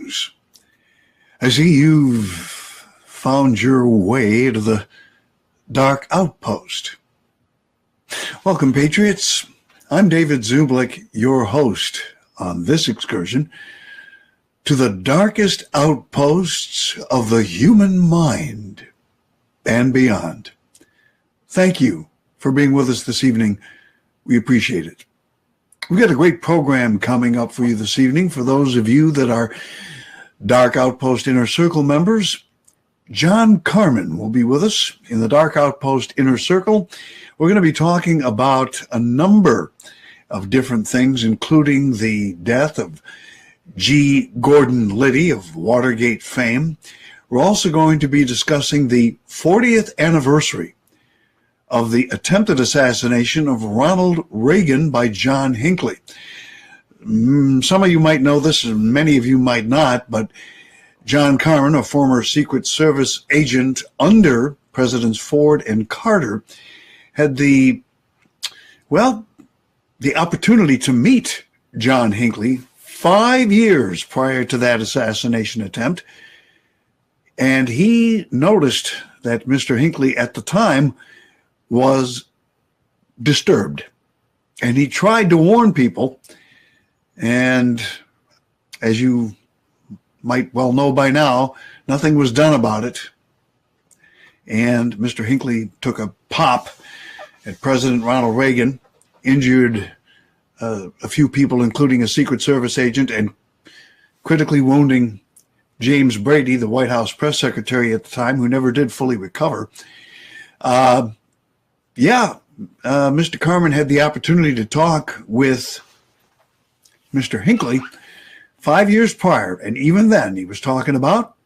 news. I see you've found your way to the Dark Outpost. Welcome, Patriots. I'm David Zublick, your host on this excursion to the darkest outposts of the human mind and beyond. Thank you for being with us this evening. We appreciate it. We've got a great program coming up for you this evening. For those of you that are Dark Outpost Inner Circle members, John Carmen will be with us in the Dark Outpost Inner Circle. We're going to be talking about a number of different things, including the death of G. Gordon Liddy of Watergate fame. We're also going to be discussing the 40th anniversary of the attempted assassination of Ronald Reagan by John Hinckley. Some of you might know this, and many of you might not, but John Carmen, a former Secret Service agent under Presidents Ford and Carter, had the opportunity to meet John Hinckley 5 years prior to that assassination attempt. And he noticed that Mr. Hinckley at the time was disturbed. And he tried to warn people. And as you might well know by now, nothing was done about it. And Mr. Hinckley took a pop at President Ronald Reagan, injured a few people, including a Secret Service agent, and critically wounding James Brady, the White House press secretary at the time, who never did fully recover. Mr. Carmen had the opportunity to talk with Mr. Hinckley 5 years prior, and even then he was talking about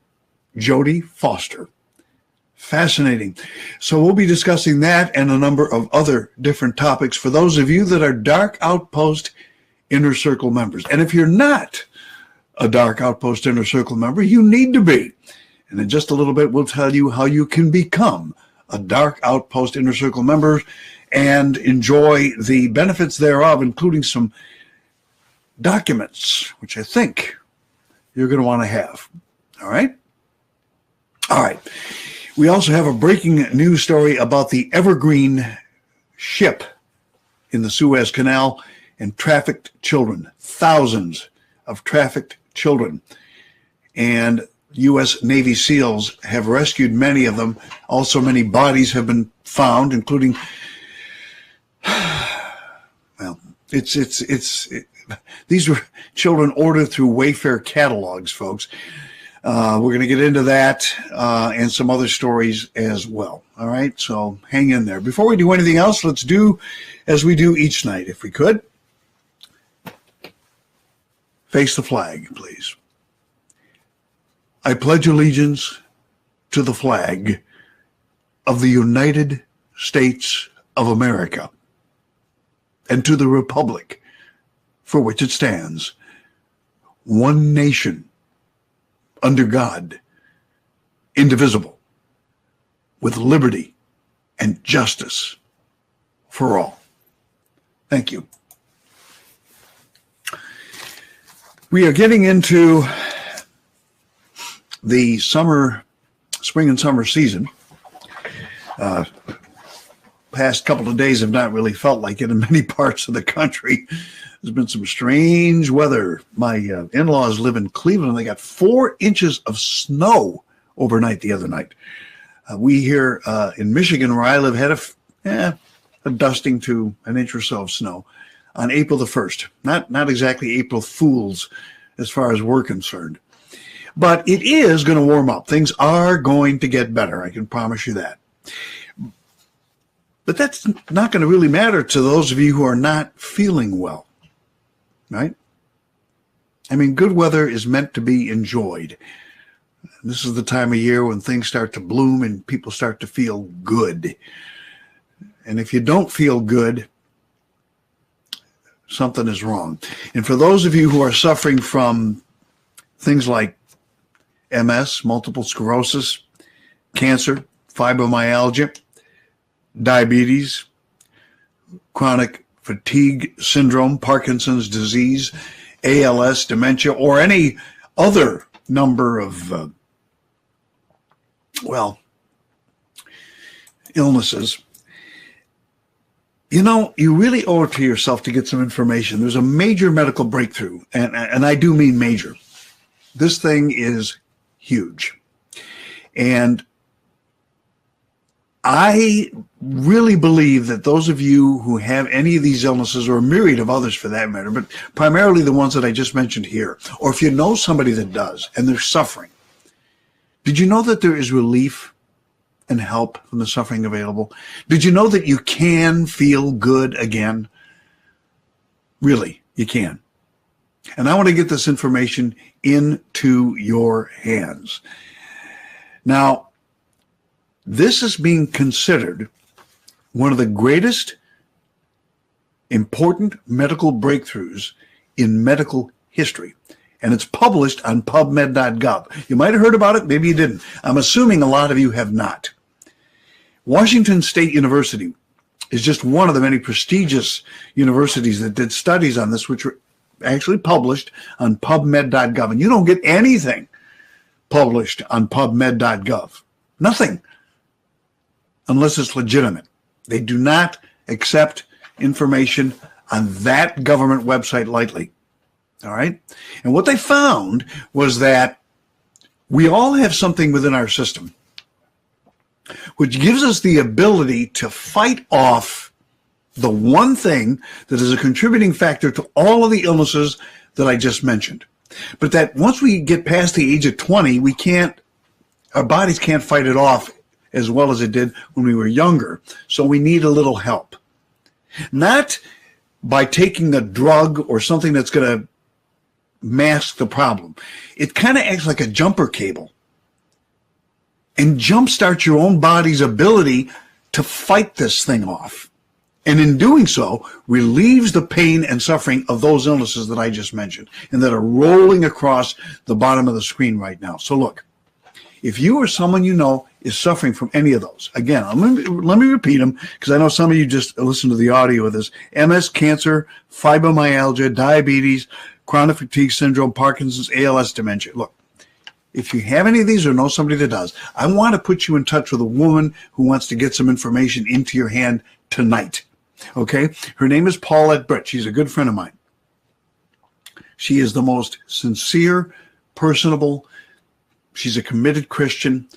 Jodie Foster. Fascinating. So we'll be discussing that and a number of other different topics for those of you that are Dark Outpost Inner Circle members. And if you're not a Dark Outpost Inner Circle member, you need to be. And in just a little bit, we'll tell you how you can become a Dark Outpost Inner Circle member and enjoy the benefits thereof, including some documents, which I think you're going to want to have. All right? All right. We also have a breaking news story about the EVERGREEN ship in the Suez Canal and trafficked children, thousands of trafficked children. And U.S. Navy SEALs have rescued many of them. Also, many bodies have been found, including, these were children ordered through Wayfair catalogs, folks. We're going to get into that and some other stories as well. All right, so hang in there. Before we do anything else, let's do as we do each night, if we could. Face the flag, please. I pledge allegiance to the flag of the United States of America and to the republic for which it stands, one nation, under God, indivisible, with liberty and justice for all. Thank you. We are getting into the spring and summer season. Past couple of days have not really felt like it in many parts of the country. There's been some strange weather. My in-laws live in Cleveland. They got 4 inches of snow overnight the other night. We here in Michigan, where I live, had a dusting to an inch or so of snow on April the 1st. Not exactly April Fools as far as we're concerned. But it is going to warm up. Things are going to get better. I can promise you that. But that's not going to really matter to those of you who are not feeling well. Right? I mean, good weather is meant to be enjoyed. This is the time of year when things start to bloom and people start to feel good. And if you don't feel good, something is wrong. And for those of you who are suffering from things like MS, multiple sclerosis, cancer, fibromyalgia, diabetes, chronic fatigue syndrome, Parkinson's disease, ALS, dementia, or any other number of, illnesses. You know, you really owe it to yourself to get some information. There's a major medical breakthrough, and I do mean major. This thing is huge. And I really believe that those of you who have any of these illnesses, or a myriad of others for that matter, but primarily the ones that I just mentioned here, or if you know somebody that does and they're suffering, did you know that there is relief and help from the suffering available? Did you know that you can feel good again? Really, you can. And I want to get this information into your hands. Now, this is being considered one of the greatest important medical breakthroughs in medical history. And it's published on PubMed.gov. You might have heard about it, maybe you didn't. I'm assuming a lot of you have not. Washington State University is just one of the many prestigious universities that did studies on this, which were actually published on PubMed.gov. And you don't get anything published on PubMed.gov. Nothing. Unless it's legitimate. They do not accept information on that government website lightly. All right? And what they found was that we all have something within our system which gives us the ability to fight off the one thing that is a contributing factor to all of the illnesses that I just mentioned. But that once we get past the age of 20, our bodies can't fight it off as well as it did when we were younger. So we need a little help. Not by taking a drug or something that's going to mask the problem. It kind of acts like a jumper cable and jumpstarts your own body's ability to fight this thing off. And in doing so, relieves the pain and suffering of those illnesses that I just mentioned and that are rolling across the bottom of the screen right now. So look, if you or someone you know is suffering from any of those, again, let me repeat them because I know some of you just listen to the audio of this. MS, cancer, fibromyalgia, diabetes, chronic fatigue syndrome, Parkinson's, ALS, dementia. Look, if you have any of these or know somebody that does, I want to put you in touch with a woman who wants to get some information into your hand tonight. Okay? Her name is Paulette Britt. She's a good friend of mine. She is the most sincere, personable. She's a committed Christian.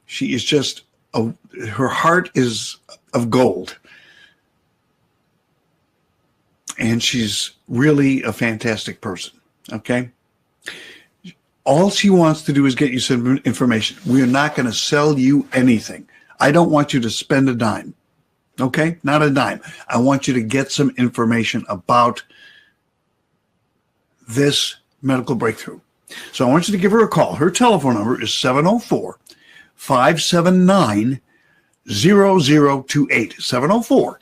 She is just, her heart is of gold. And she's really a fantastic person. Okay? All she wants to do is get you some information. We are not going to sell you anything. I don't want you to spend a dime. Okay? Not a dime. I want you to get some information about this medical breakthrough. So I want you to give her a call. Her telephone number is 704-579-0028.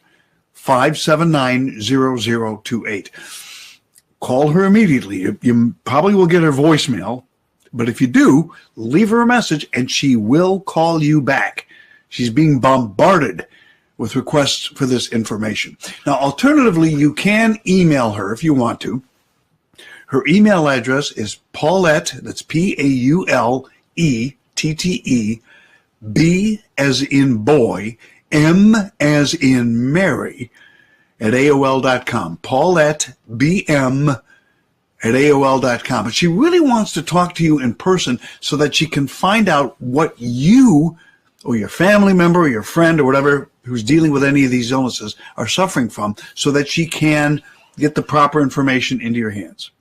704-579-0028. Call her immediately. You probably will get her voicemail, but if you do, leave her a message and she will call you back. She's being bombarded with requests for this information. Now, alternatively, you can email her if you want to. Her email address is Paulette, that's P-A-U-L-E-T-T-E, B as in boy, M as in Mary, at AOL.com. Paulette, B-M, at AOL.com. But she really wants to talk to you in person so that she can find out what you or your family member or your friend or whatever who's dealing with any of these illnesses are suffering from so that she can get the proper information into your hands.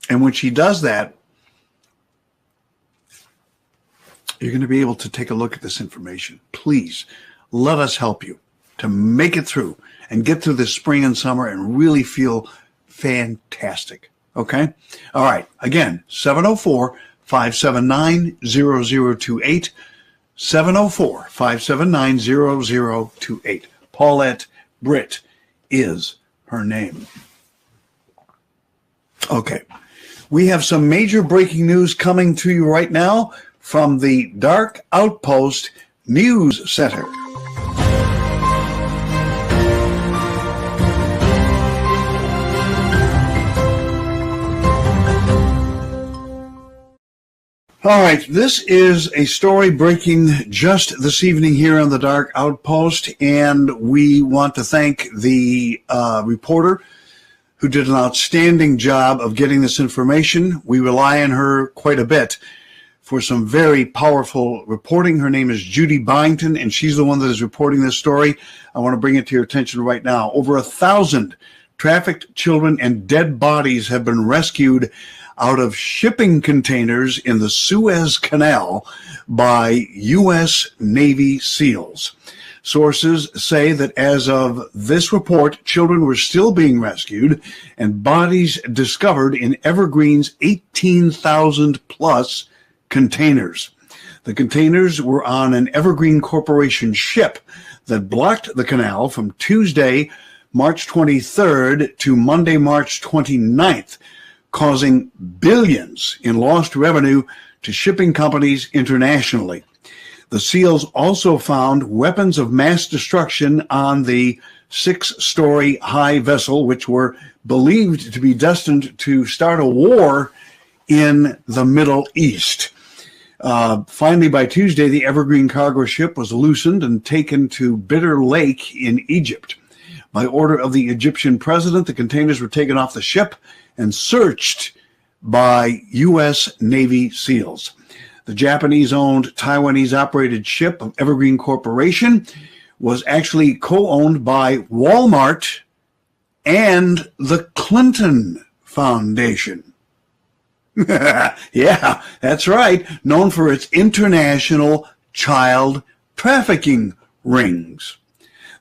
And when she does that, you're going to be able to take a look at this information. Please let us help you to make it through and get through this spring and summer and really feel fantastic. Okay? All right. Again, 704-579-0028. 704-579-0028. Paulette Britt is her name. Okay. We have some major breaking news coming to you right now from the Dark Outpost News Center. All right, this is a story breaking just this evening here on the Dark Outpost, and we want to thank the reporter who did an outstanding job of getting this information. We rely on her quite a bit for some very powerful reporting. Her name is Judy Byington, and she's the one that is reporting this story. I want to bring it to your attention right now. Over 1,000 trafficked children and dead bodies have been rescued out of shipping containers in the Suez Canal by U.S. Navy SEALs. Sources say that as of this report, children were still being rescued and bodies discovered in Evergreen's 18,000-plus containers. The containers were on an Evergreen Corporation ship that blocked the canal from Tuesday, March 23rd to Monday, March 29th, causing billions in lost revenue to shipping companies internationally. The SEALs also found weapons of mass destruction on the 6-story high vessel, which were believed to be destined to start a war in the Middle East. Finally, by Tuesday, the Evergreen cargo ship was loosened and taken to Bitter Lake in Egypt. By order of the Egyptian president, the containers were taken off the ship and searched by U.S. Navy SEALs. The Japanese-owned, Taiwanese-operated ship of Evergreen Corporation was actually co-owned by Walmart and the Clinton Foundation. Yeah, that's right, known for its international child trafficking rings.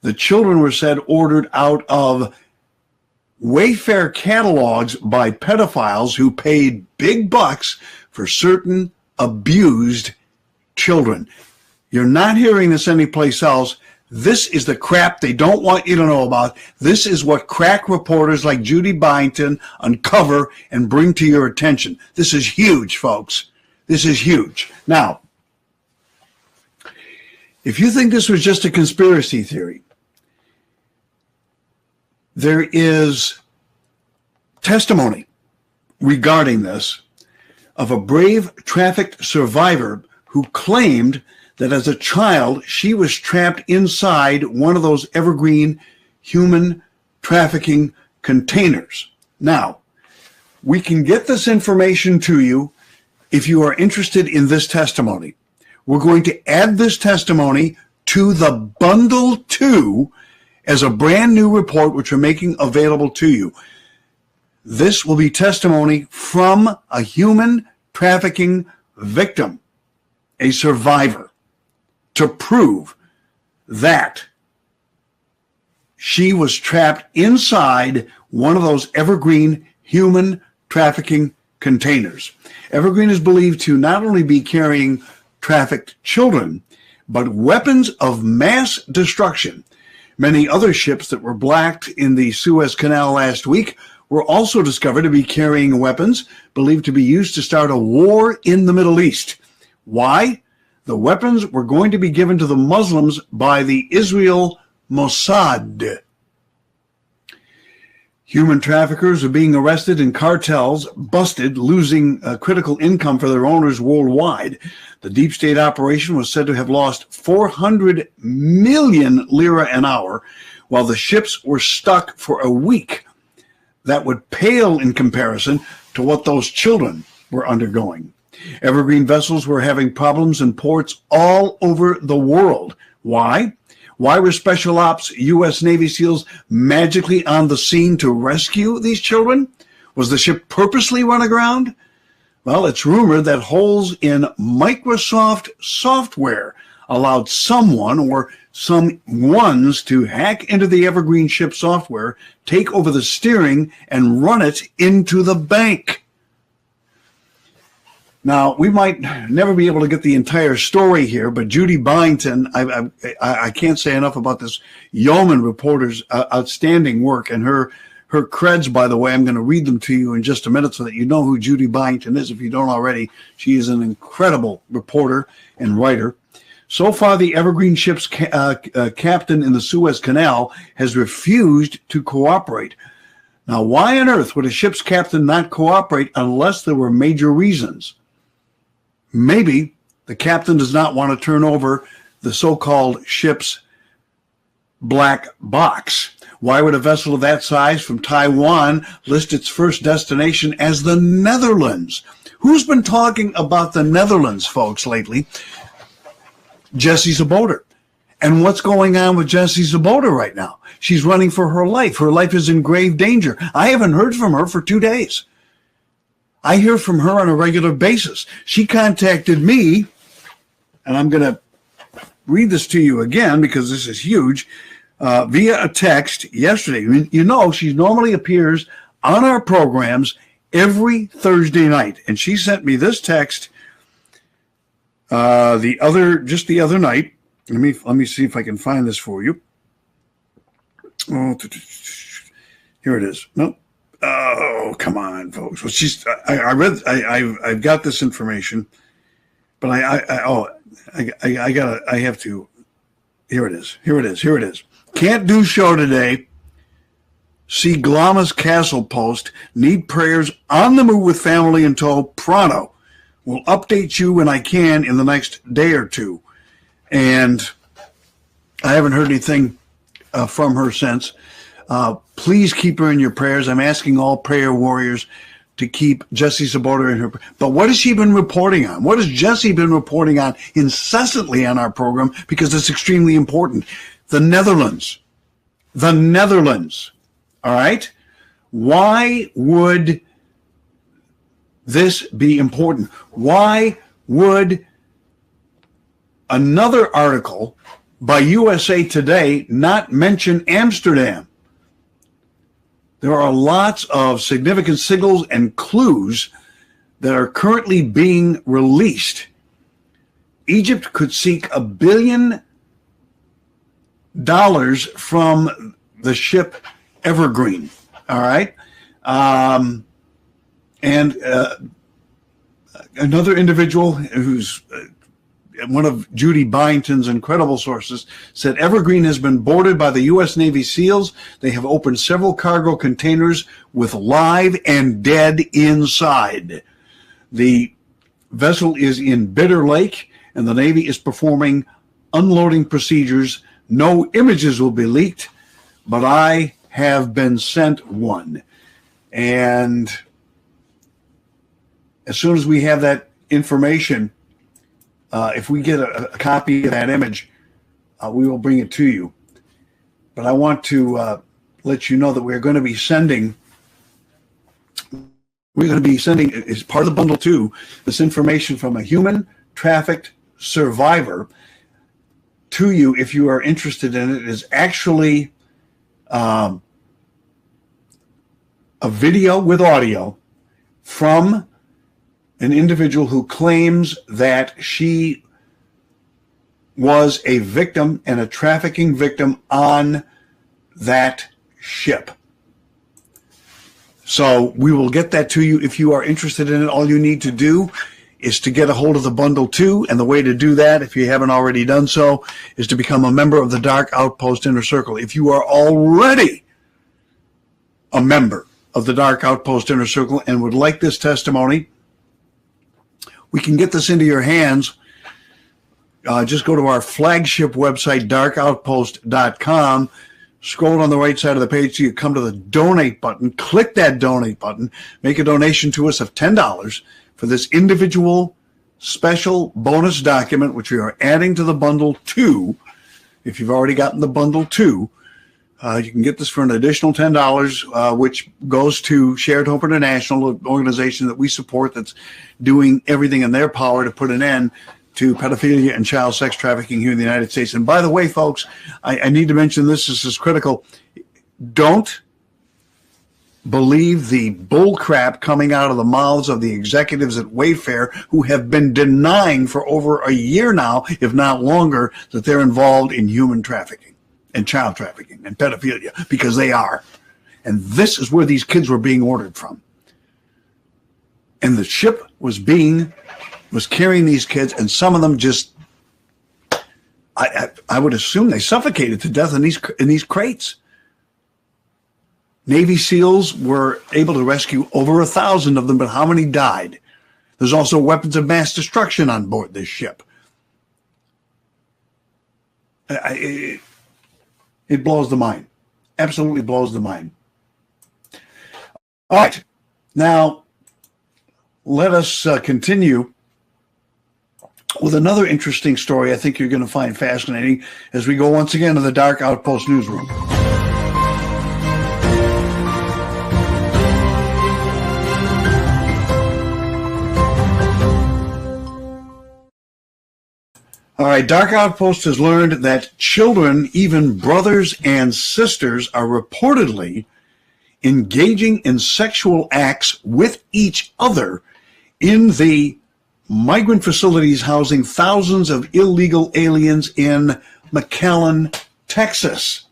The children were said ordered out of Wayfair catalogs by pedophiles who paid big bucks for certain abused children. You're not hearing this anyplace else. This is the crap they don't want you to know about. This is what crack reporters like Judy Byington uncover and bring to your attention. This is huge, folks. This is huge. Now, if you think this was just a conspiracy theory, there is testimony regarding this of a brave trafficked survivor who claimed that as a child, she was trapped inside one of those Evergreen human trafficking containers. Now, we can get this information to you if you are interested in this testimony. We're going to add this testimony to the Bundle 2 as a brand new report, which we're making available to you. This will be testimony from a human trafficking victim, a survivor, to prove that she was trapped inside one of those Evergreen human trafficking containers. Evergreen is believed to not only be carrying trafficked children, but weapons of mass destruction. Many other ships that were blacked in the Suez Canal last week were also discovered to be carrying weapons believed to be used to start a war in the Middle East. Why? The weapons were going to be given to the Muslims by the Israel Mossad. Human traffickers are being arrested and cartels busted, losing critical income for their owners worldwide. The deep state operation was said to have lost 400 million lira an hour, while the ships were stuck for a week. That would pale in comparison to what those children were undergoing. Evergreen vessels were having problems in ports all over the world. Why? Why were Special Ops U.S. Navy SEALs magically on the scene to rescue these children? Was the ship purposely run aground? Well, it's rumored that holes in Microsoft software allowed someone or some ones to hack into the Evergreen ship software, take over the steering, and run it into the bank. Now, we might never be able to get the entire story here, but Judy Byington, I can't say enough about this yeoman reporter's outstanding work, and her creds, by the way. I'm going to read them to you in just a minute so that you know who Judy Byington is if you don't already. She is an incredible reporter and writer. So far, the Evergreen ship's captain in the Suez Canal has refused to cooperate. Now, why on earth would a ship's captain not cooperate unless there were major reasons? maybe the captain does not want to turn over the so-called ship's black box. Why would a vessel of that size from Taiwan list its first destination as the Netherlands? Who's been talking about the Netherlands, folks, lately? Jessie Zaboter. And what's going on with Jessie Zaboter right now? She's running for her life. Her life is in grave danger. I haven't heard from her for 2 days. I hear from her on a regular basis. She contacted me, and I'm going to read this to you again because this is huge, via a text yesterday. You know, she normally appears on our programs every Thursday night, and she sent me this text the other night. Let me see if I can find this for you. Oh, here it is. No. Oh, come on, folks. Well, I've got this information, but I have to. Here it is. Can't do show today. See Glama's Castle post. Need prayers. On the move with family in tow. Pronto. Will update you when I can in the next day or two. And I haven't heard anything from her since. Please keep her in your prayers. I'm asking all prayer warriors to keep Jessie Zaboter in her. But what has she been reporting on? What has Jessie been reporting on incessantly on our program? Because it's extremely important. The Netherlands. All right? Why would this be important? Why would another article by USA Today not mention Amsterdam? There are lots of significant signals and clues that are currently being released. Egypt could seek $1 billion from the ship Evergreen. All right. And another individual who's one of Judy Byington's incredible sources said Evergreen has been boarded by the U.S. Navy SEALs. They have opened several cargo containers with live and dead inside. The vessel is in Bitter Lake, and the Navy is performing unloading procedures. No images will be leaked, but I have been sent one. And as soon as we have that information, if we get a copy of that image, we will bring it to you. But I want to let you know that we're going to be sending as part of the bundle 2, this information from a human trafficked survivor to you if you are interested in it. It is actually a video with audio from an individual who claims that she was a victim and a trafficking victim on that ship. So we will get that to you if you are interested in it. All you need to do is to get a hold of the bundle 2, and the way to do that, if you haven't already done so, is to become a member of the Dark Outpost Inner Circle. If you are already a member of the Dark Outpost Inner Circle and would like this testimony, we can get this into your hands. Just go to our flagship website, darkoutpost.com. Scroll on the right side of the page till you come to the donate button. Click that donate button. Make a donation to us of $10 for this individual special bonus document, which we are adding to the bundle 2. If you've already gotten the bundle 2, you can get this for an additional $10, which goes to Shared Hope International, an organization that we support that's doing everything in their power to put an end to pedophilia and child sex trafficking here in the United States. And by the way, folks, I need to mention this is critical. Don't believe the bull crap coming out of the mouths of the executives at Wayfair, who have been denying for over a year now, if not longer, that they're involved in human trafficking and child trafficking and pedophilia, because they are. And this is where these kids were being ordered from. And the ship was carrying these kids, and some of them just, I would assume they suffocated to death in these crates. Navy SEALs were able to rescue over 1,000 of them, but how many died? There's also weapons of mass destruction on board this ship. It blows the mind. Absolutely blows the mind. All right. Now, let us continue with another interesting story I think you're going to find fascinating as we go once again to the Dark Outpost newsroom. All right, Dark Outpost has learned that children, even brothers and sisters, are reportedly engaging in sexual acts with each other in the migrant facilities housing thousands of illegal aliens in McAllen, Texas.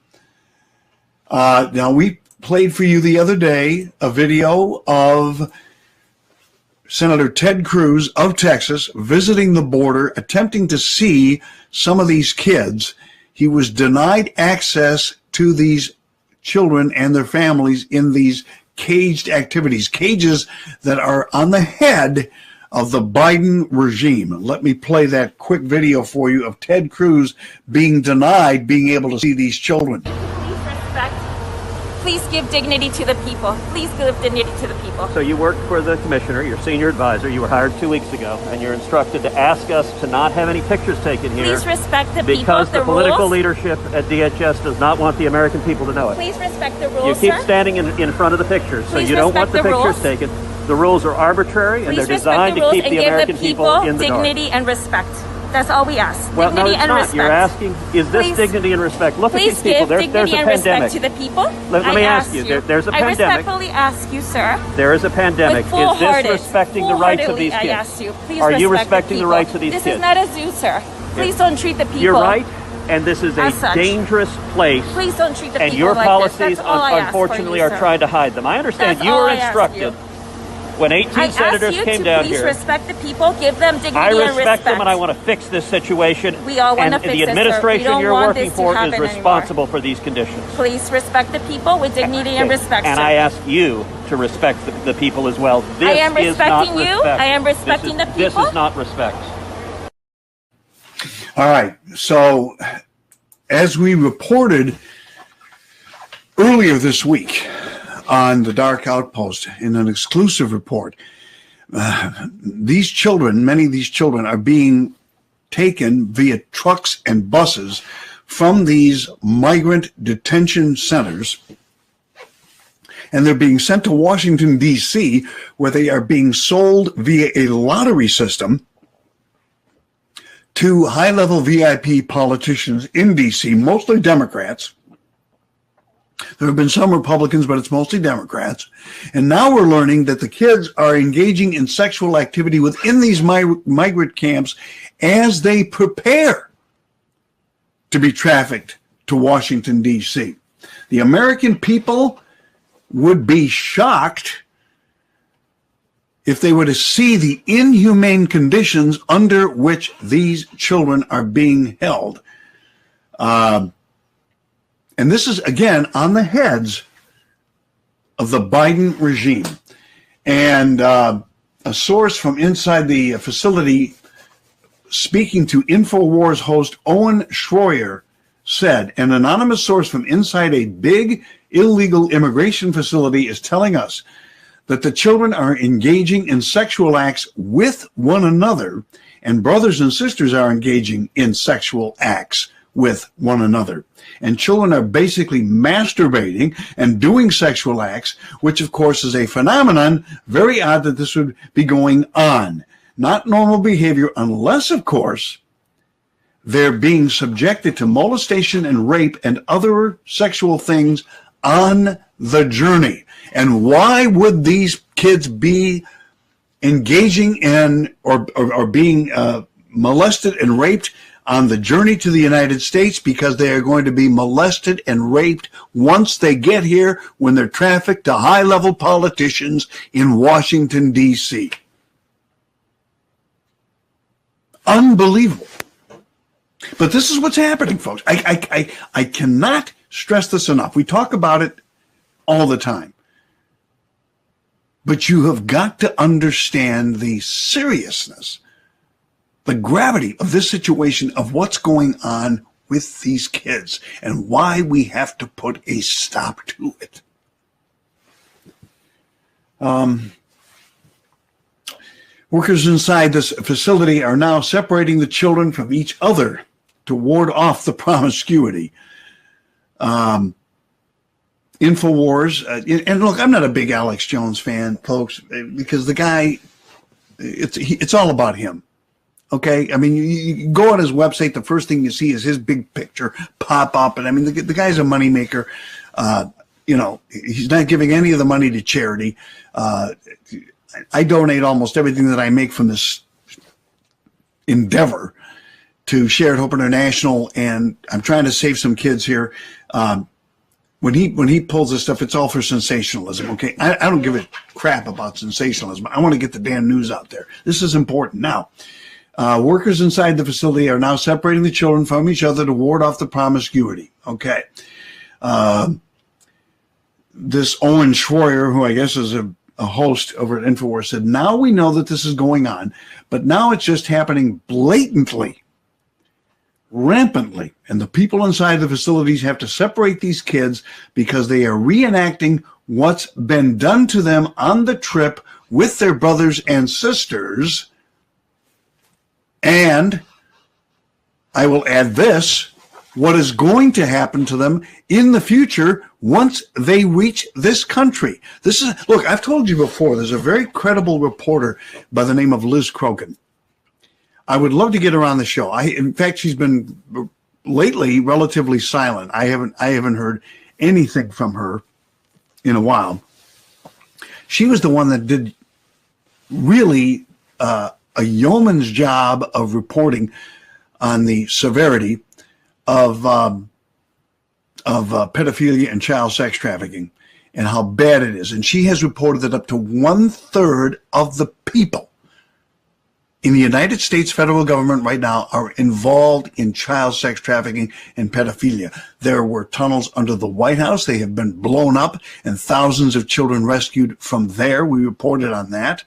Now, we played for you the other day a video of Senator Ted Cruz of Texas visiting the border, attempting to see some of these kids. He was denied access to these children and their families in these caged activities, cages that are on the head of the Biden regime. Let me play that quick video for you of Ted Cruz being denied being able to see these children. Please give dignity to the people. Please give dignity to the people. So you work for the commissioner, your senior advisor. You were hired 2 weeks ago, and you're instructed to ask us to not have any pictures taken here. Please respect the people, because the political rules. Leadership at DHS does not want the American people to know it. Please respect the rules, You keep sir. standing in front of the pictures, so Please you don't want the pictures rules. taken. The rules are arbitrary, and Please they're designed to keep the American people in the dark. dignity and respect. That's all we ask. Well, dignity no, it's and not. respect. You're asking, is this Please- dignity and respect? Look at Please these people. give There's dignity a and pandemic. respect to the people. Let me ask you, you. there's a I pandemic. respectfully ask you, sir. There is a pandemic. With Is this respecting the rights of these I kids? ask you. Please Are you respect respecting the people. rights of these This kids? is not a zoo, sir. Please don't treat the people. You're right, and this is a As such. dangerous place. Please don't treat the And people your like policies, this. That's all I ask for unfortunately, you, are sir. trying to hide them. I understand That's you all were I ask instructed you. when 18 I ask senators you came to down please here. respect the people, give them dignity I and respect them, and I respect. want to fix this situation. We all want and to fix the this, sir. We administration don't you're want working this to for is happen responsible for these conditions. Please respect the people with dignity and Okay. respect, And sir. I ask you to respect the people as well. This I am is not respecting you. respect. I am respecting the This people. is not respect. All right. So, as we reported earlier this week on the Dark Outpost in an exclusive report, these children, many of these children, are being taken via trucks and buses from these migrant detention centers, and they're being sent to Washington, D.C., where they are being sold via a lottery system to high-level VIP politicians in D.C., mostly Democrats. There have been some Republicans, but it's mostly Democrats. And now we're learning that the kids are engaging in sexual activity within these migrant camps as they prepare to be trafficked to Washington, D.C. The American people would be shocked if they were to see the inhumane conditions under which these children are being held. And this is, again, on the heads of the Biden regime. And a source from inside the facility speaking to InfoWars host Owen Schroyer said, an anonymous source from inside a big illegal immigration facility is telling us that the children are engaging in sexual acts with one another, and brothers and sisters are engaging in sexual acts with one another. And children are basically masturbating and doing sexual acts, which of course is a phenomenon. Very odd that this would be going on. Not normal behavior unless, of course, they're being subjected to molestation and rape and other sexual things on the journey. And why would these kids be engaging in or being molested and raped on the journey to the United States? Because they are going to be molested and raped once they get here, when they're trafficked to high-level politicians in Washington, D.C. Unbelievable. But this is what's happening, folks. I cannot stress this enough. We talk about it all the time. But you have got to understand the seriousness, the gravity of this situation, of what's going on with these kids, and why we have to put a stop to it. Workers inside this facility are now separating the children from each other to ward off the promiscuity. InfoWars, and look, I'm not a big Alex Jones fan, folks, because the guy, it's all about him. Okay, I mean, you go on his website, the first thing you see is his big picture pop up, and I mean, the guy's a moneymaker. You know, he's not giving any of the money to charity. I donate almost everything that I make from this endeavor to Shared Hope International, and I'm trying to save some kids here. When he pulls this stuff, it's all for sensationalism. Okay, I don't give a crap about sensationalism. I want to get the damn news out there. This is important. Now, workers inside the facility are now separating the children from each other to ward off the promiscuity. Okay. This Owen Schroyer, who I guess is a host over at InfoWars, said, now we know that this is going on, but now it's just happening blatantly, rampantly, and the people inside the facilities have to separate these kids because they are reenacting what's been done to them on the trip with their brothers and sisters. And I will add this, what is going to happen to them in the future once they reach this country. This is, look, I've told you before, there's a very credible reporter by the name of Liz Crokin. I would love to get her on the show. In fact, she's been lately relatively silent. I haven't heard anything from her in a while. She was the one that did really a yeoman's job of reporting on the severity of pedophilia and child sex trafficking and how bad it is. And she has reported that up to 1/3 of the people in the United States federal government right now are involved in child sex trafficking and pedophilia. There were tunnels under the White House. They have been blown up and thousands of children rescued from there. We reported on that.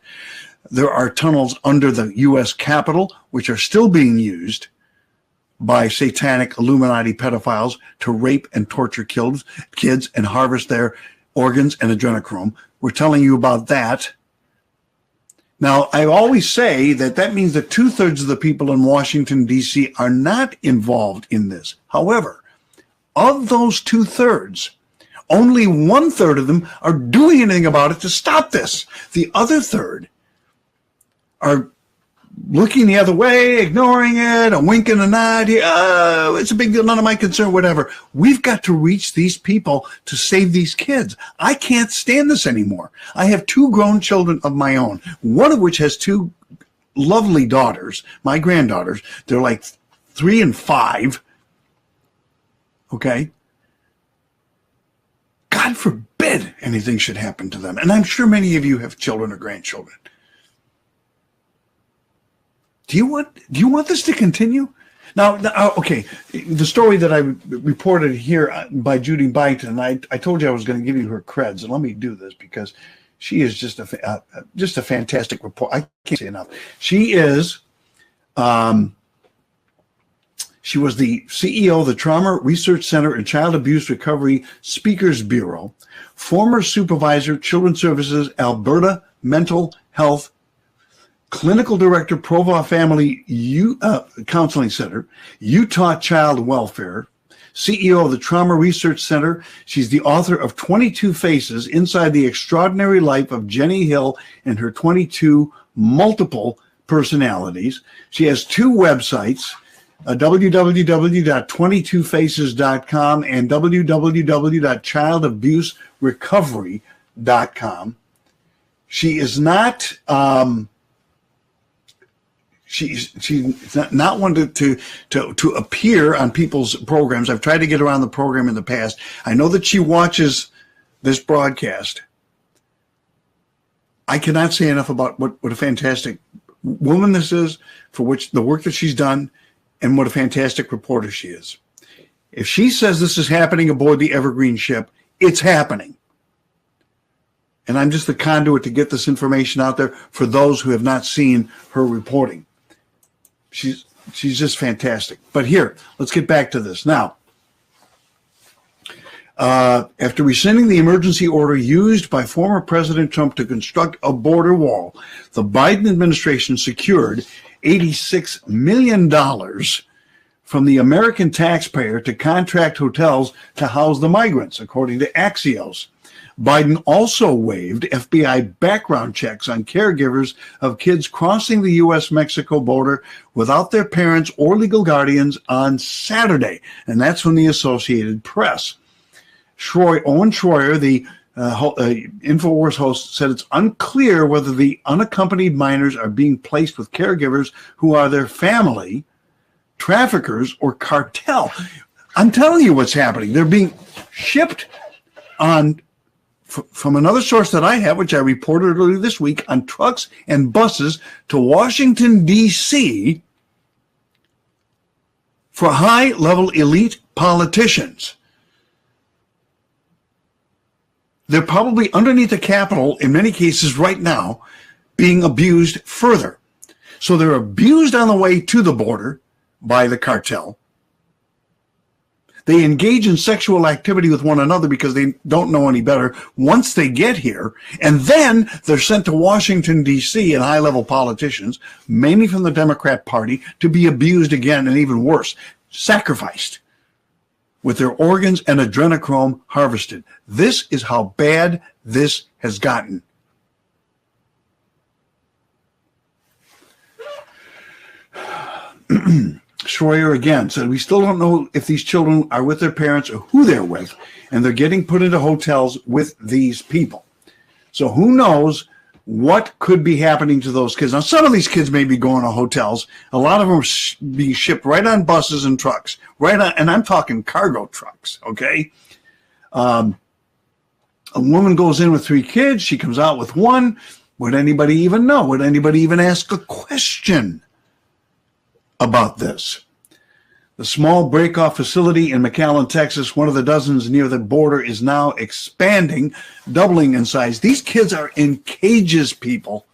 There are tunnels under the U.S. Capitol, which are still being used by satanic Illuminati pedophiles to rape and torture kids and harvest their organs and adrenochrome. We're telling you about that. Now, I always say that means that 2/3 of the people in Washington, D.C. are not involved in this. However, of those 2/3, only 1/3 of them are doing anything about it to stop this. The other third are looking the other way, ignoring it, a wink and a nod. Oh, it's a big deal, none of my concern, whatever. We've got to reach these people to save these kids. I can't stand this anymore. I have 2 grown children of my own, one of which has 2 lovely daughters, my granddaughters. They're like 3 and 5. Okay? God forbid anything should happen to them. And I'm sure many of you have children or grandchildren. Do you want this to continue? Now, okay, the story that I reported here by Judy Byington, I told you I was going to give you her creds, and let me do this because she is just a fantastic report. I can't say enough. She is, she was the CEO of the Trauma Research Center and Child Abuse Recovery Speakers Bureau, former supervisor, Children's Services, Alberta Mental Health, clinical director, Provo Family Counseling Center, Utah Child Welfare, CEO of the Trauma Research Center. She's the author of 22 Faces, Inside the Extraordinary Life of Jenny Hill and Her 22 Multiple Personalities. She has 2 websites, www.22faces.com and www.childabuserecovery.com. She is not... She's not one to appear on people's programs. I've tried to get her on the program in the past. I know that she watches this broadcast. I cannot say enough about what a fantastic woman this is, for which the work that she's done, and what a fantastic reporter she is. If she says this is happening aboard the Evergreen ship, it's happening. And I'm just the conduit to get this information out there for those who have not seen her reporting. She's just fantastic. But here, let's get back to this. Now, after rescinding the emergency order used by former President Trump to construct a border wall, the Biden administration secured $86 million from the American taxpayer to contract hotels to house the migrants, according to Axios. Biden also waived FBI background checks on caregivers of kids crossing the U.S.-Mexico border without their parents or legal guardians on Saturday. And that's from the Associated Press. Owen Schroyer, the InfoWars host, said it's unclear whether the unaccompanied minors are being placed with caregivers who are their family, traffickers, or cartel. I'm telling you what's happening. They're being shipped on, from another source that I have, which I reported earlier this week, on trucks and buses to Washington, D.C. for high-level elite politicians. They're probably underneath the Capitol, in many cases right now, being abused further. So they're abused on the way to the border by the cartel. They engage in sexual activity with one another because they don't know any better once they get here. And then they're sent to Washington, D.C. and high-level politicians, mainly from the Democrat Party, to be abused again and even worse, sacrificed, with their organs and adrenochrome harvested. This is how bad this has gotten. Schroyer again said, we still don't know if these children are with their parents or who they're with, and they're getting put into hotels with these people. So who knows what could be happening to those kids. Now, some of these kids may be going to hotels. A lot of them are being shipped right on buses and trucks, right on, and I'm talking cargo trucks, okay? A woman goes in with 3 kids. She comes out with 1. Would anybody even know? Would anybody even ask a question about this? The small break-off facility in McAllen, Texas, one of the dozens near the border, is now expanding, doubling in size. These kids are in cages, people.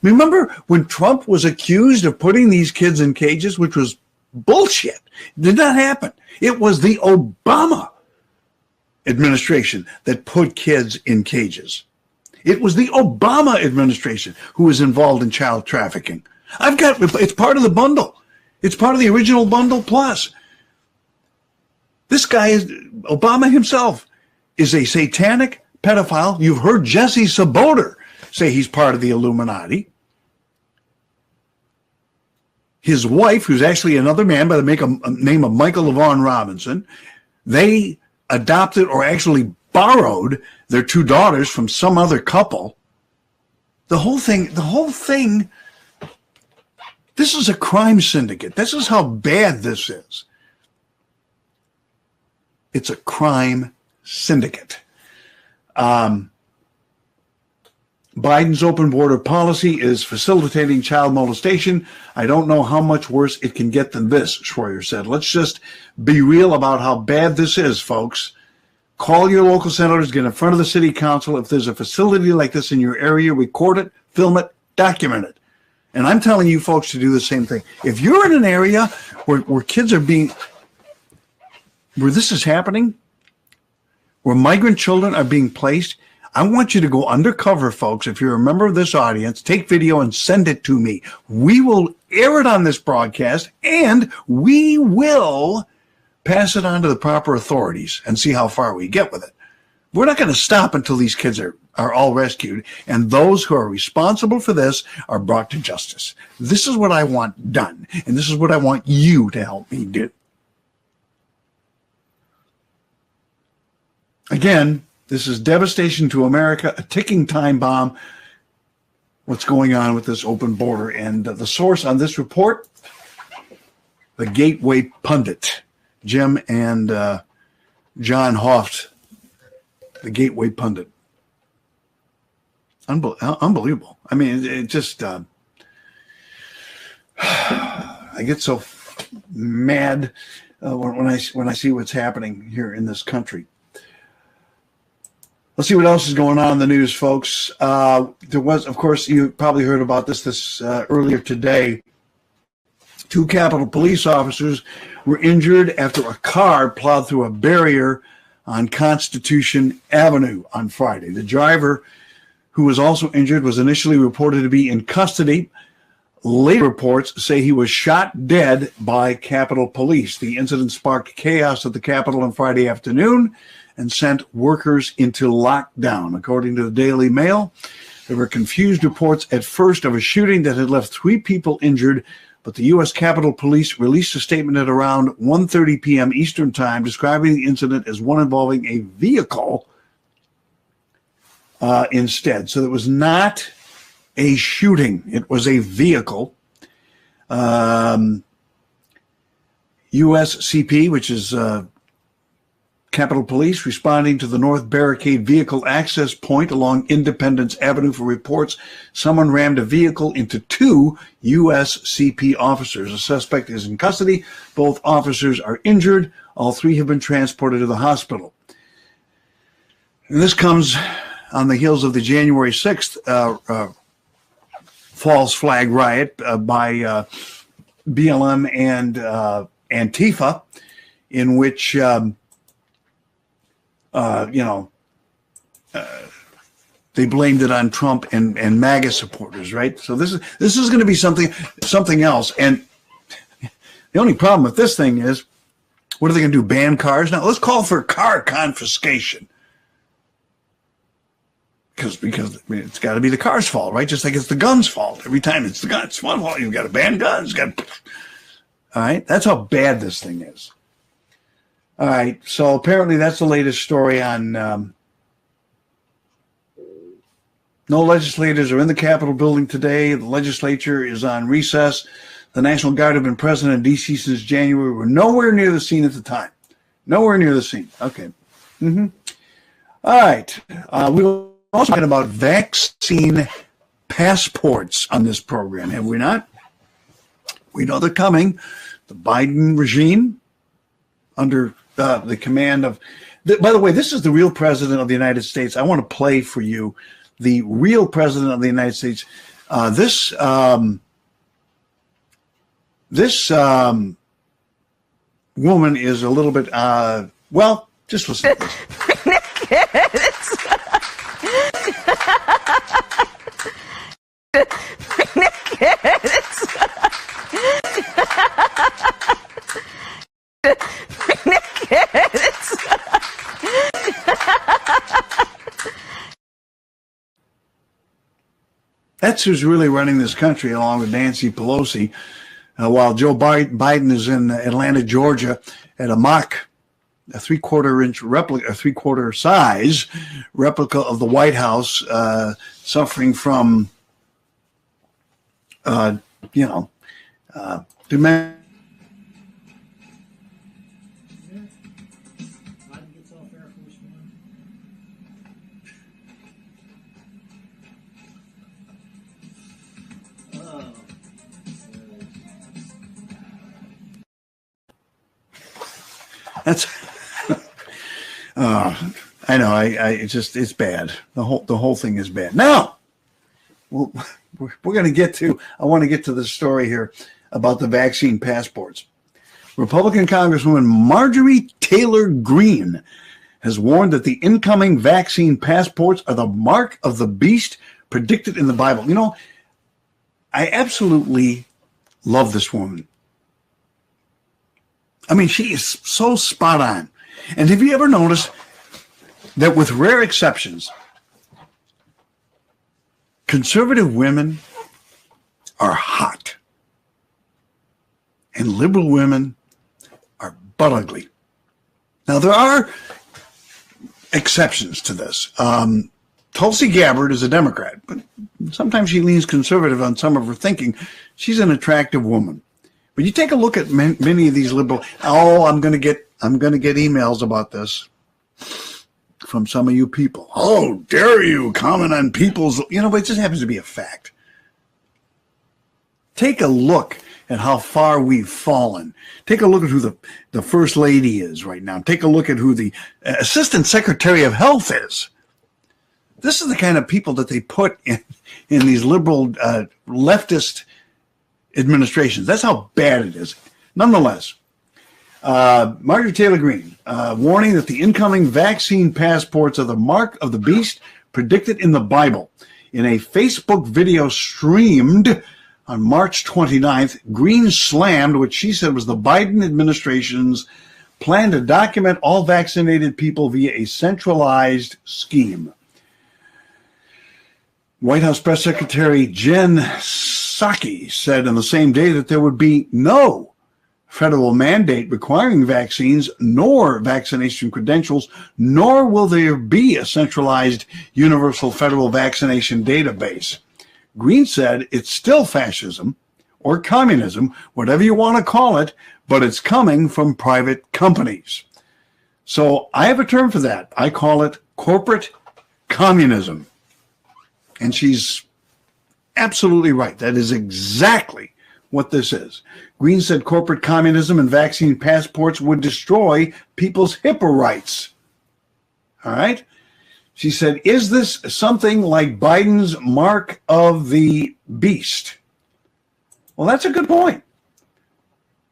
Remember when Trump was accused of putting these kids in cages, which was bullshit? It did not happen. It was the Obama administration that put kids in cages. It was the Obama administration who was involved in child trafficking. It's part of the bundle. It's part of the original bundle plus. This guy Obama himself is a satanic pedophile. You've heard Jesse Saboter say he's part of the Illuminati. His wife, who's actually another man by the name of Michael LaVaughn Robinson, they adopted or actually borrowed their 2 daughters from some other couple. The whole thing, this is a crime syndicate. This is how bad this is. It's a crime syndicate. Biden's open border policy is facilitating child molestation. I don't know how much worse it can get than this, Schroyer said. Let's just be real about how bad this is, folks. Call your local senators, get in front of the city council. If there's a facility like this in your area, record it, film it, document it. And I'm telling you folks to do the same thing. If you're in an area where kids are where this is happening, where migrant children are being placed, I want you to go undercover, folks. If you're a member of this audience, take video and send it to me. We will air it on this broadcast, and we will pass it on to the proper authorities and see how far we get with it. We're not going to stop until these kids are all rescued, and those who are responsible for this are brought to justice. This is what I want done, and this is what I want you to help me do. Again, this is devastation to America, a ticking time bomb, what's going on with this open border. And the source on this report, the Gateway Pundit, Jim and John Hoft, the Gateway Pundit. Unbelievable. I mean, it just, I get so mad when I see what's happening here in this country. Let's see what else is going on in the news, folks. There was, of course, you probably heard about this earlier today. 2 Capitol Police officers were injured after a car plowed through a barrier on Constitution Avenue on Friday. The driver, who was also injured, was initially reported to be in custody. Later reports say he was shot dead by Capitol Police. The incident sparked chaos at the Capitol on Friday afternoon and sent workers into lockdown. According to the Daily Mail, there were confused reports at first of a shooting that had left 3 people injured, but the U.S. Capitol Police released a statement at around 1:30 p.m. Eastern Time describing the incident as one involving a vehicle instead. So it was not a shooting. It was a vehicle. USCP, which is Capitol Police, responding to the North Barricade vehicle access point along Independence Avenue for reports someone rammed a vehicle into 2 USCP officers. A suspect is in custody. Both officers are injured. All 3 have been transported to the hospital. And this comes on the heels of the January 6th false flag riot by BLM and Antifa, in which they blamed it on Trump and MAGA supporters, right? So this is going to be something else. And the only problem with this thing is, what are they going to do? Ban cars? Now let's call for car confiscation. Because I mean, it's got to be the car's fault, right? Just like it's the gun's fault. Every time it's the gun's fault. You've got to ban guns. All right, that's how bad this thing is. All right, so apparently that's the latest story on no legislators are in the Capitol building today. The legislature is on recess. The National Guard have been present in D.C. since January. We're nowhere near the scene at the time. Nowhere near the scene. Okay. All right. We were also talking about vaccine passports on this program, have we not? We know they're coming. The Biden regime, under the command of, by the way, this is the real president of the United States. I want to play for you the real president of the United States. This woman is a little bit, well, just listen to this. That's who's really running this country, along with Nancy Pelosi, while Joe Biden is in Atlanta, Georgia, at a mock, a 3/4 replica, a 3/4 size replica of the White House, suffering from, dementia. That's, I know. It's bad. The whole thing is bad. Now, we're going to get to. I want to get to the story here about the vaccine passports. Republican Congresswoman Marjorie Taylor Greene has warned that the incoming vaccine passports are the mark of the beast predicted in the Bible. You know, I absolutely love this woman. I mean, she is so spot on. And have you ever noticed that, with rare exceptions, conservative women are hot and liberal women are butt ugly? Now, there are exceptions to this. Tulsi Gabbard is a Democrat, but sometimes she leans conservative on some of her thinking. She's an attractive woman. But you take a look at many of these liberal. Oh, I'm going to get emails about this from some of you people. Oh, dare you comment on people's? But it just happens to be a fact. Take a look at how far we've fallen. Take a look at who the First Lady is right now. Take a look at who the Assistant Secretary of Health is. This is the kind of people that they put in these liberal leftist administrations. That's how bad it is. Nonetheless, Marjorie Taylor Greene warning that the incoming vaccine passports are the mark of the beast predicted in the Bible. In a Facebook video streamed on March 29th, Greene slammed what she said was the Biden administration's plan to document all vaccinated people via a centralized scheme. White House Press Secretary Jen Psaki said on the same day that there would be no federal mandate requiring vaccines nor vaccination credentials, nor will there be a centralized universal federal vaccination database. Greene said it's still fascism or communism, whatever you want to call it, but it's coming from private companies. So I have a term for that. I call it corporate communism. And she's absolutely right. That is exactly what this is. Greene said corporate communism and vaccine passports would destroy people's HIPAA rights. All right? She said, is this something like Biden's mark of the beast? Well, that's a good point.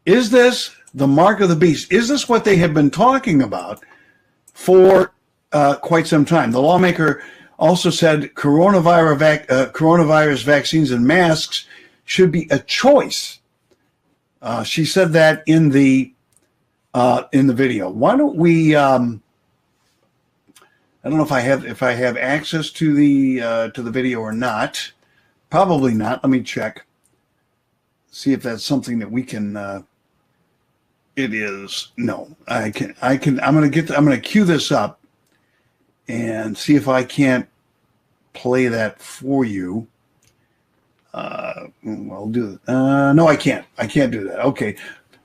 Is this the mark of the beast? Is this what they have been talking about for quite some time? The lawmaker also said coronavirus vaccines and masks should be a choice. She said that in the video. Why don't we? I don't know if I have access to the video or not. Probably not. Let me check. See if that's something that we can. It is no. I can. I'm going to cue this up and see if I can't play that for you. I'll do it. No, I can't. I can't do that. Okay.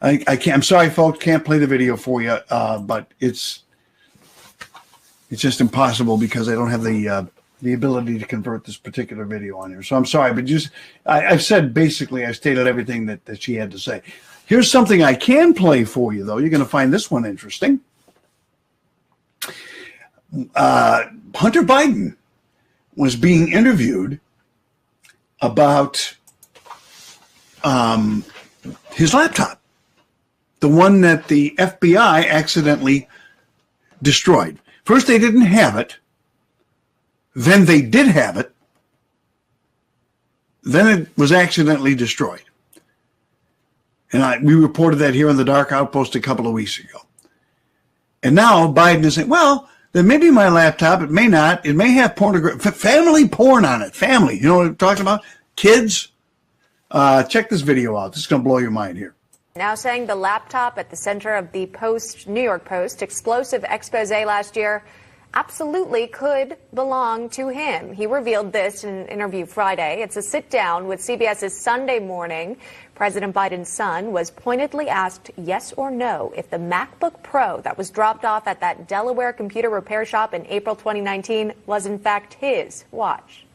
I can't. I'm sorry, folks. Can't play the video for you. But it's just impossible because I don't have the ability to convert this particular video on here. So I'm sorry, but I've said basically, I stated everything that she had to say. Here's something I can play for you, though. You're going to find this one interesting. Hunter Biden was being interviewed about his laptop, the one that the FBI accidentally destroyed. First, they didn't have it. Then they did have it. Then it was accidentally destroyed. And we reported that here on the Dark Outpost a couple of weeks ago. And now Biden is saying, well, then maybe my laptop, it may not, it may have family porn on it. Family, you know what I'm talking about? Kids. Check this video out. This is going to blow your mind here. Now saying the laptop at the center of the New York Post explosive expose last year absolutely could belong to him. He revealed this in an interview Friday. It's a sit-down with CBS's Sunday Morning. President Biden's son was pointedly asked yes or no if the MacBook Pro that was dropped off at that Delaware computer repair shop in April 2019 was in fact his. Watch.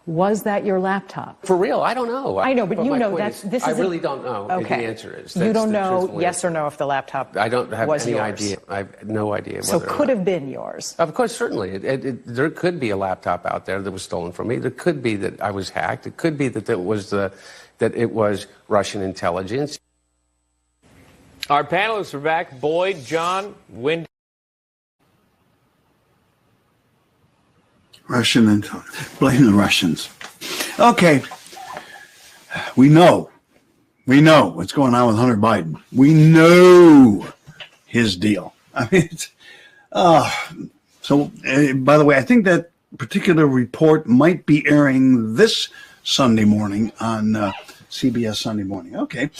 Was that your laptop? For real, I don't know. I know, but you know this is. I really don't know. Okay. The answer is. You don't know yes or no if the laptop. I don't have was any yours. idea. I have no idea. So could have been yours. Of course, certainly. There could be a laptop out there that was stolen from me. There could be that I was hacked. It could be that it was Russian intelligence. Our panelists are back. Boyd, John, Wendy. Russian intelligence. Blame the Russians. Okay. We know what's going on with Hunter Biden. We know his deal. I mean, by the way, I think that particular report might be airing this Sunday morning on CBS Sunday Morning. Okay.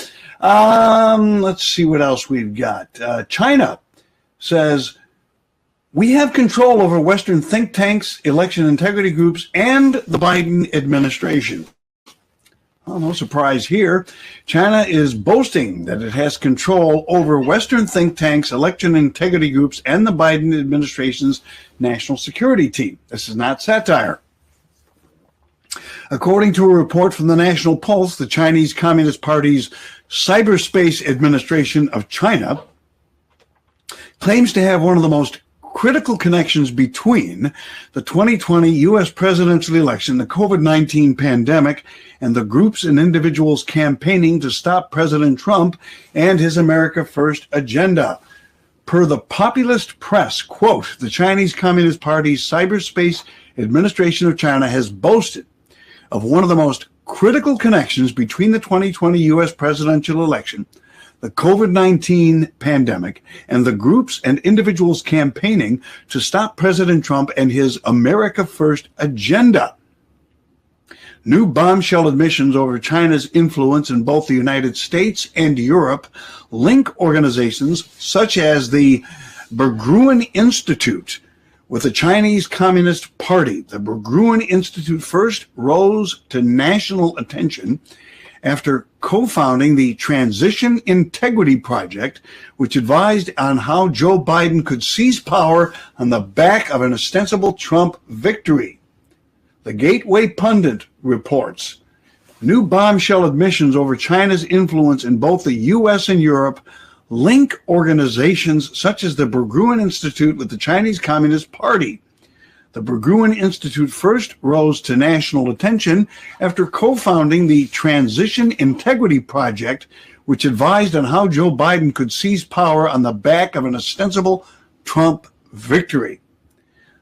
Let's see what else we've got. China says, we have control over Western think tanks, election integrity groups, and the Biden administration. Well, no surprise here. China is boasting that it has control over Western think tanks, election integrity groups, and the Biden administration's national security team. This is not satire. According to a report from the National Pulse, the Chinese Communist Party's Cyberspace Administration of China claims to have one of the most critical connections between the 2020 U.S. presidential election, the COVID-19 pandemic, and the groups and individuals campaigning to stop President Trump and his America First agenda. Per the populist press, quote, the Chinese Communist Party's Cyberspace Administration of China has boasted of one of the most critical connections between the 2020 U.S. presidential election, the COVID-19 pandemic, and the groups and individuals campaigning to stop President Trump and his America First agenda. New bombshell admissions over China's influence in both the United States and Europe link organizations such as the EVERGREEN Institute with the Chinese Communist Party. The EVERGREEN Institute first rose to national attention after co-founding the Transition Integrity Project, which advised on how Joe Biden could seize power on the back of an ostensible Trump victory. The Gateway Pundit reports new bombshell admissions over China's influence in both the U.S. and Europe link organizations such as the EVERGREEN Institute with the Chinese Communist Party. The EVERGREEN Institute first rose to national attention after co-founding the Transition Integrity Project, which advised on how Joe Biden could seize power on the back of an ostensible Trump victory.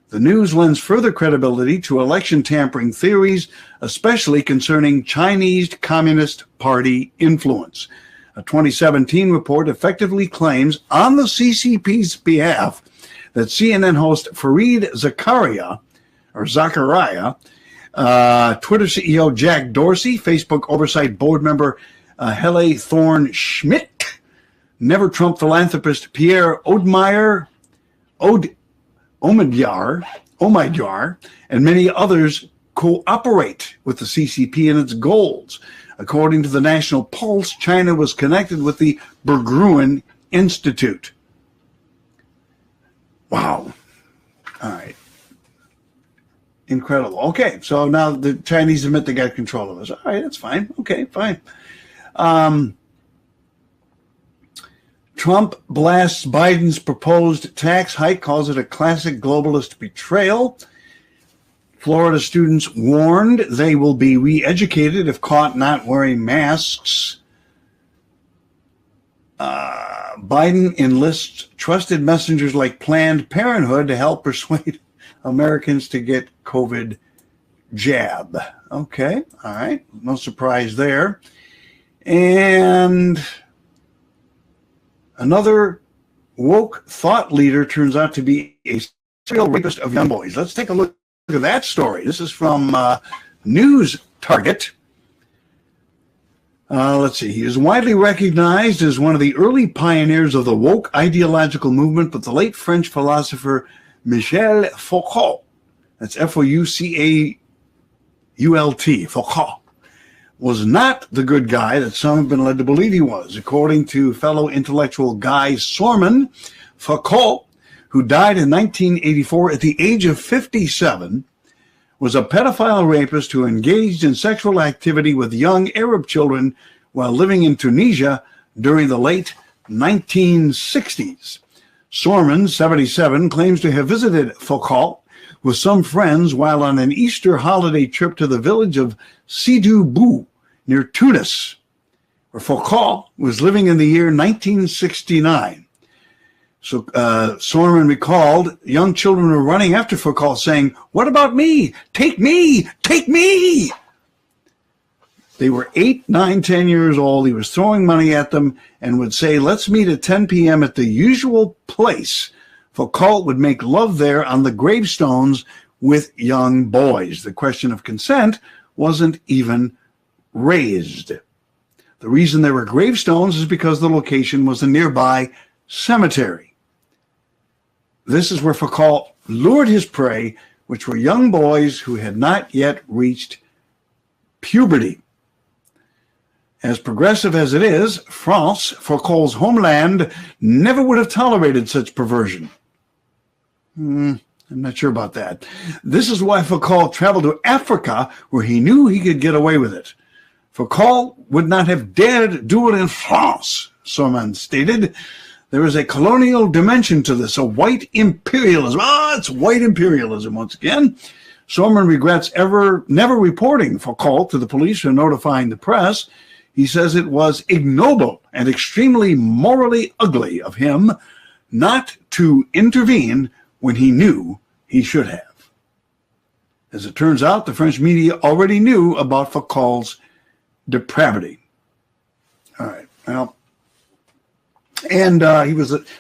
The news lends further credibility to election tampering theories, especially concerning Chinese Communist Party influence. A 2017 report effectively claims on the CCP's behalf that CNN host Fareed Zakaria, Twitter CEO Jack Dorsey, Facebook Oversight Board member Hele Thorne-Schmidt, Never Trump philanthropist Pierre Omidyar, and many others cooperate with the CCP and its goals. According to the National Pulse, China was connected with the EVERGREEN Institute. Wow. All right. Incredible. Okay, so now the Chinese admit they got control of us. All right, that's fine. Okay, fine. Trump blasts Biden's proposed tax hike, calls it a classic globalist betrayal. Florida students warned they will be re-educated if caught not wearing masks. Biden enlists trusted messengers like Planned Parenthood to help persuade Americans to get COVID jab. Okay, all right, no surprise there. And another woke thought leader turns out to be a serial rapist of young boys. Let's take a look at that story. This is from News Target. Let's see. He is widely recognized as one of the early pioneers of the woke ideological movement, but the late French philosopher Michel Foucault, that's F-O-U-C-A-U-L-T, Foucault, was not the good guy that some have been led to believe he was. According to fellow intellectual Guy Sorman, Foucault, who died in 1984 at the age of 57, was a pedophile rapist who engaged in sexual activity with young Arab children while living in Tunisia during the late 1960s. Sorman, 77, claims to have visited Foucault with some friends while on an Easter holiday trip to the village of Sidi Bou near Tunis, where Foucault was living in the year 1969. So Sorman recalled young children were running after Foucault saying, "What about me? Take me! Take me!" They were 8, 9, 10 years old. He was throwing money at them and would say, "Let's meet at 10 p.m. at the usual place." Foucault would make love there on the gravestones with young boys. The question of consent wasn't even raised. The reason there were gravestones is because the location was a nearby cemetery. This is where Foucault lured his prey, which were young boys who had not yet reached puberty. As progressive as it is, France, Foucault's homeland, never would have tolerated such perversion. I'm not sure about that. This is why Foucault traveled to Africa, where he knew he could get away with it. Foucault would not have dared do it in France, Sorman stated. There is a colonial dimension to this, a white imperialism. It's white imperialism once again. Sorman regrets never reporting Foucault to the police or notifying the press. He says it was ignoble and extremely morally ugly of him not to intervene when he knew he should have. As it turns out, the French media already knew about Foucault's depravity. All right, well, and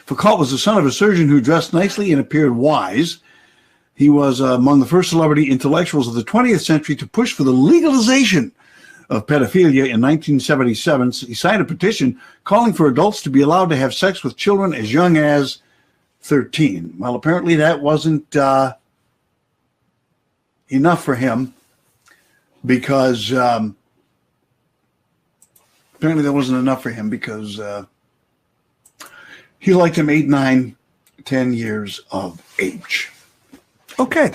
Foucault was the son of a surgeon who dressed nicely and appeared wise. He was among the first celebrity intellectuals of the 20th century to push for the legalization of pedophilia in 1977. He signed a petition calling for adults to be allowed to have sex with children as young as 13. Well, apparently that wasn't enough for him, because he liked him 8, 9, 10 years of age. Okay.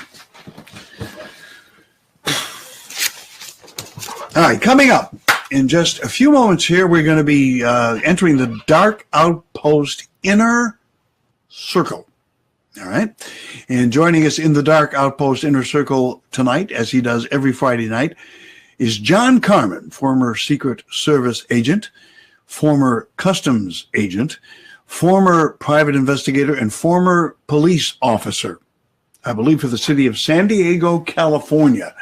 All right, coming up in just a few moments here, we're going to be entering the Dark Outpost Inner Circle. All right. And joining us in the Dark Outpost Inner Circle tonight, as he does every Friday night, is John Carmen, former Secret Service agent, former customs agent, former private investigator, and former police officer, I believe for the city of San Diego, California.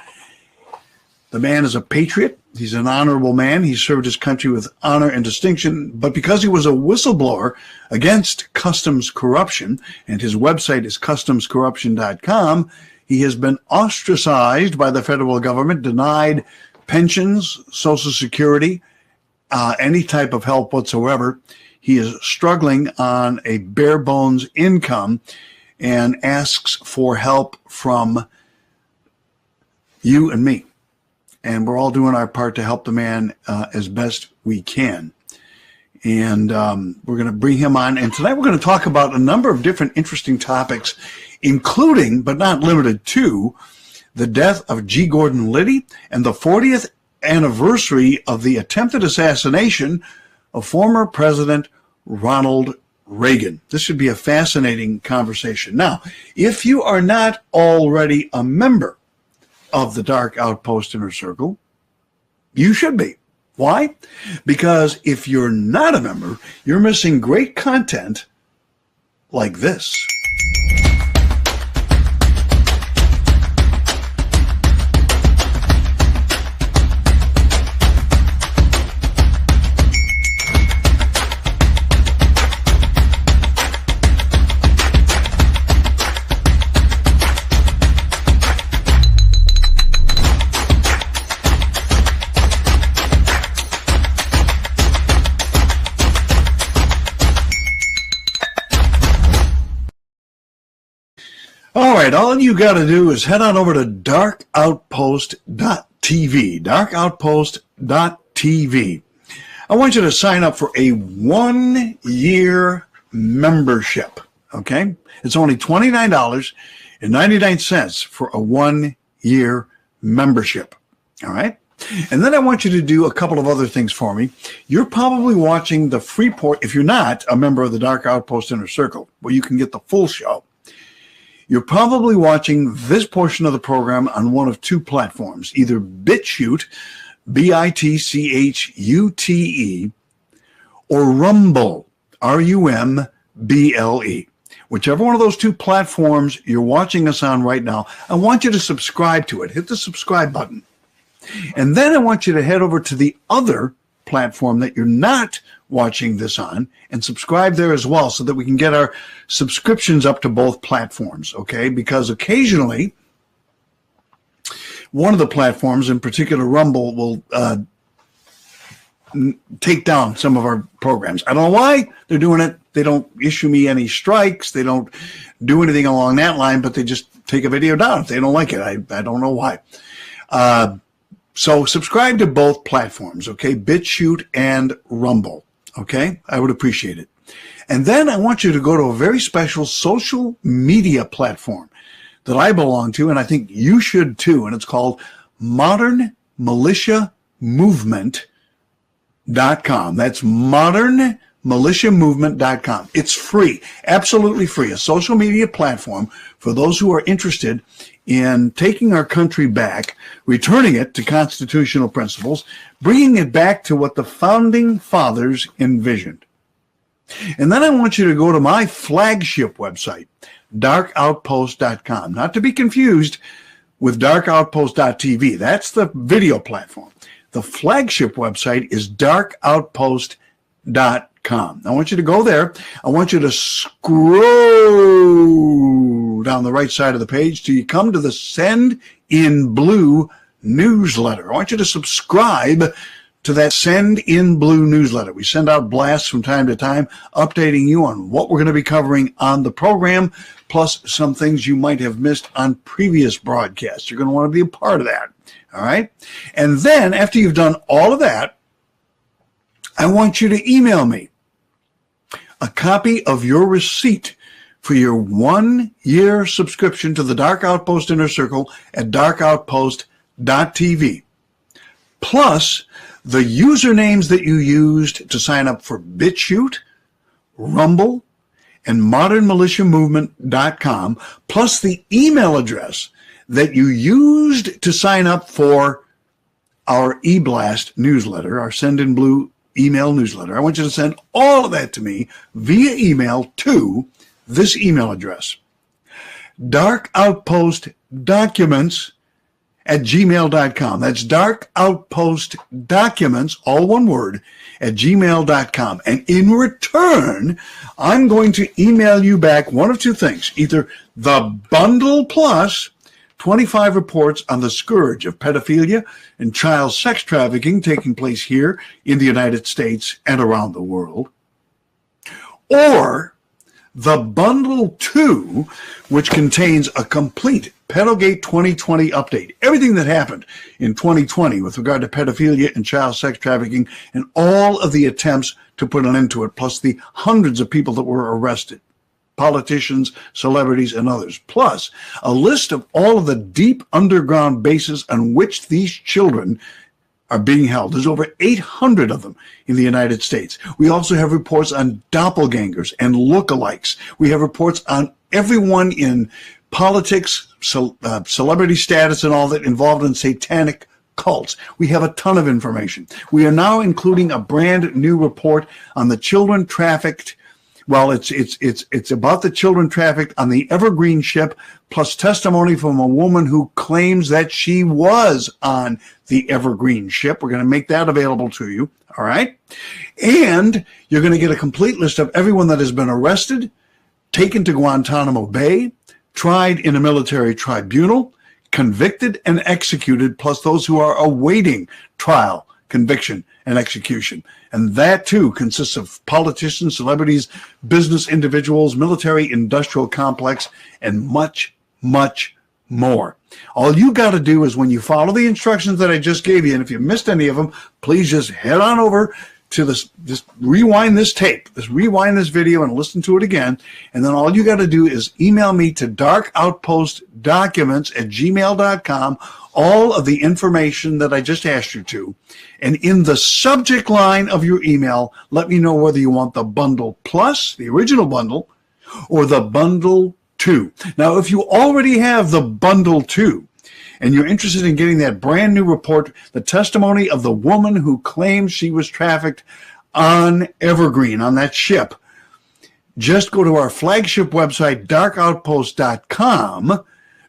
The man is a patriot. He's an honorable man. He served his country with honor and distinction, but because he was a whistleblower against customs corruption, and his website is customscorruption.com, he has been ostracized by the federal government, denied pensions, Social Security, any type of help whatsoever. He is struggling on a bare bones income and asks for help from you and me. And we're all doing our part to help the man as best we can. And we're going to bring him on. And tonight we're going to talk about a number of different interesting topics, including, but not limited to, the death of G. Gordon Liddy and the 40th anniversary of the attempted assassination of former President Ronald Reagan. This should be a fascinating conversation. Now, if you are not already a member of the Dark Outpost Inner Circle, you should be. Why? Because if you're not a member, you're missing great content like this. All right, all you got to do is head on over to darkoutpost.tv, darkoutpost.tv. I want you to sign up for a 1-year membership, okay? It's only $29.99 for a 1-year membership, all right? And then I want you to do a couple of other things for me. You're probably watching the if you're not a member of the Dark Outpost Inner Circle, where you can get the full show, you're probably watching this portion of the program on one of two platforms, either BitChute, BITCHUTE, or Rumble, RUMBLE. Whichever one of those two platforms you're watching us on right now, I want you to subscribe to it. Hit the subscribe button. And then I want you to head over to the other platform that you're not watching this on and subscribe there as well, so that we can get our subscriptions up to both platforms, okay? Because occasionally one of the platforms, in particular Rumble, will take down some of our programs. I don't know why they're doing it. They don't issue me any strikes. They don't do anything along that line, but they just take a video down if they don't like it. I don't know why. So subscribe to both platforms, okay? BitChute and Rumble, okay? I would appreciate it. And then I want you to go to a very special social media platform that I belong to, and I think you should too, and it's called modernmilitiamovement.com. That's modernmilitiamovement.com. militiamovement.com. It's free, absolutely free, a social media platform for those who are interested in taking our country back, returning it to constitutional principles, bringing it back to what the founding fathers envisioned. And then I want you to go to my flagship website, darkoutpost.com, not to be confused with darkoutpost.tv. That's the video platform. The flagship website is darkoutpost.com. I want you to go there. I want you to scroll down the right side of the page till you come to the Send in Blue newsletter. I want you to subscribe to that Send in Blue newsletter. We send out blasts from time to time, updating you on what we're going to be covering on the program, plus some things you might have missed on previous broadcasts. You're going to want to be a part of that. All right? And then after you've done all of that, I want you to email me a copy of your receipt for your 1-year subscription to the Dark Outpost Inner Circle at darkoutpost.tv, plus the usernames that you used to sign up for BitChute, Rumble, and modernmilitiamovement.com, plus the email address that you used to sign up for our eBlast newsletter, our Send in Blue email newsletter. I want you to send all of that to me via email to this email address, darkoutpostdocuments@gmail.com. That's darkoutpostdocuments, all one word, at gmail.com. And in return, I'm going to email you back one of two things, either the bundle plus 25 reports on the scourge of pedophilia and child sex trafficking taking place here in the United States and around the world, or the Bundle 2, which contains a complete Pedogate 2020 update. Everything that happened in 2020 with regard to pedophilia and child sex trafficking and all of the attempts to put an end to it, plus the hundreds of people that were arrested, politicians, celebrities, and others, plus a list of all of the deep underground bases on which these children are being held. There's over 800 of them in the United States. We also have reports on doppelgangers and lookalikes. We have reports on everyone in politics, celebrity status, and all that involved in satanic cults. We have a ton of information. We are now including a brand new report on the children trafficked. Well, it's about the children trafficked on the Evergreen ship, plus testimony from a woman who claims that she was on the Evergreen ship. We're going to make that available to you, all right? And you're going to get a complete list of everyone that has been arrested, taken to Guantanamo Bay, tried in a military tribunal, convicted and executed, plus those who are awaiting trial, conviction, and execution. And that, too, consists of politicians, celebrities, business individuals, military industrial complex, and much, much more. All you got to do is when you follow the instructions that I just gave you, and if you missed any of them, please just head on over to this, just rewind this tape, just rewind this video and listen to it again. And then all you got to do is email me to darkoutpostdocuments@gmail.com, all of the information that I just asked you to. And in the subject line of your email, let me know whether you want the Bundle Plus, the original bundle, or the Bundle 2. Now, if you already have the Bundle 2, and you're interested in getting that brand new report, the testimony of the woman who claims she was trafficked on Evergreen, on that ship, just go to our flagship website, darkoutpost.com,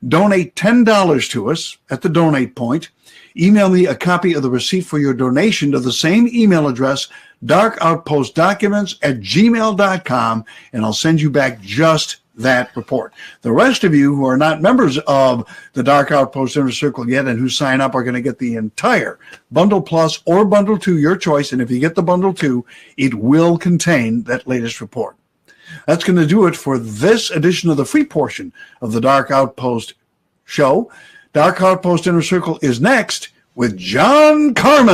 donate $10 to us at the donate point, email me a copy of the receipt for your donation to the same email address, darkoutpostdocuments@gmail.com, and I'll send you back just that report. The rest of you who are not members of the Dark Outpost Inner Circle yet and who sign up are going to get the entire Bundle Plus or Bundle 2, your choice. And if you get the Bundle 2, it will contain that latest report. That's going to do it for this edition of the free portion of the Dark Outpost show. Dark Outpost Inner Circle is next with John Carmen.